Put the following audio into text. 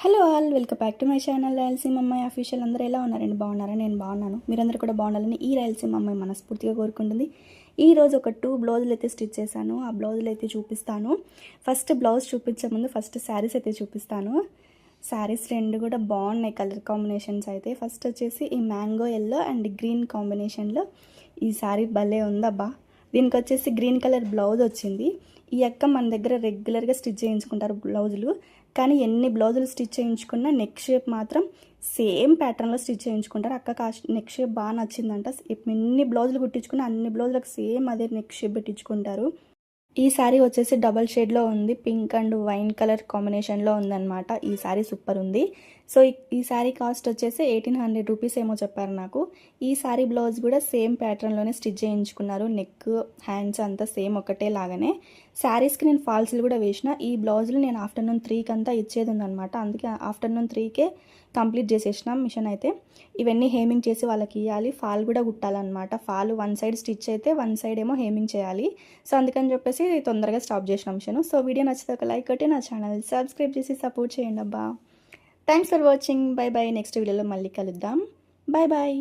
Hello all, welcome back to my channel Rayalaseema అమ్మాయి official. అందరూ ఎలా ఉన్నారండి? బాగున్నారా? నేను బాగున్నాను. మీరందరూ కూడా బాగుండాలని ఈ రాయలసీమ అమ్మాయి మనస్ఫూర్తిగా కోరుకుంటుంది. ఈరోజు ఒక 2 బ్లౌజులు అయితే స్టిచ్ చేశాను. ఆ బ్లౌజులు అయితే చూపిస్తాను. ఫస్ట్ బ్లౌజ్ చూపించే ముందు ఫస్ట్ శారీస్ అయితే చూపిస్తాను. శారీస్ రెండు కూడా బాగున్నాయి కలర్ కాంబినేషన్స్ అయితే. ఫస్ట్ వచ్చేసి ఈ మ్యాంగో ఎల్లో అండ్ గ్రీన్ కాంబినేషన్లో ఈ శారీ భలే ఉందబ్బా. దీనికి వచ్చేసి గ్రీన్ కలర్ బ్లౌజ్ వచ్చింది. ఈ అక్క మన దగ్గర రెగ్యులర్గా స్టిచ్ చేయించుకుంటారు బ్లౌజులు, కానీ ఎన్ని బ్లౌజులు స్టిచ్ చేయించుకున్నా నెక్ షేప్ మాత్రం సేమ్ ప్యాటర్న్లో స్టిచ్ చేయించుకుంటారు. అక్క నెక్ షేప్ బాగా నచ్చిందంట. ఎన్ని బ్లౌజులు కుట్టించుకున్నా అన్ని బ్లౌజులకు సేమ్ అదే నెక్ షేప్ పెట్టించుకుంటారు. ఈ శారీ వచ్చేసి డబల్ షేడ్లో ఉంది, పింక్ అండ్ వైన్ కలర్ కాంబినేషన్లో ఉందన్నమాట. ఈ శారీ సూపర్ ఉంది. సో ఈ శారీ కాస్ట్ వచ్చేసి 1800 రూపీస్ ఏమో చెప్పారు నాకు. ఈ శారీ బ్లౌజ్ కూడా సేమ్ ప్యాటర్న్లోనే స్టిచ్ చేయించుకున్నారు. నెక్, హ్యాండ్స్ అంతా సేమ్ ఒకటే లాగానే. శారీస్కి నేను ఫాల్స్లు కూడా వేసిన. ఈ బ్లౌజులు నేను ఆఫ్టర్నూన్ 3కి అంతా ఇచ్చేది ఉందన్నమాట. అందుకే ఆఫ్టర్నూన్ 3కే కంప్లీట్ చేసేసినాం మిషన్ అయితే. ఇవన్నీ హేమింగ్ చేసి వాళ్ళకి ఇవ్వాలి. ఫాల్ కూడా కుట్టాలన్నమాట. ఫాల్ వన్ సైడ్ స్టిచ్ అయితే వన్ సైడ్ ఏమో హేమింగ్ చేయాలి. సో అందుకని చెప్పేసి తొందరగా స్టాప్ చేసినాం మిషన్. సో వీడియో నచ్చితే ఒక లైక్ కొట్టి నా ఛానల్ సబ్స్క్రైబ్ చేసి సపోర్ట్ చేయండి అబ్బా. Thanks for watching. Bye bye. Next వీడియోలో మళ్ళీ కలుద్దాం. Bye bye.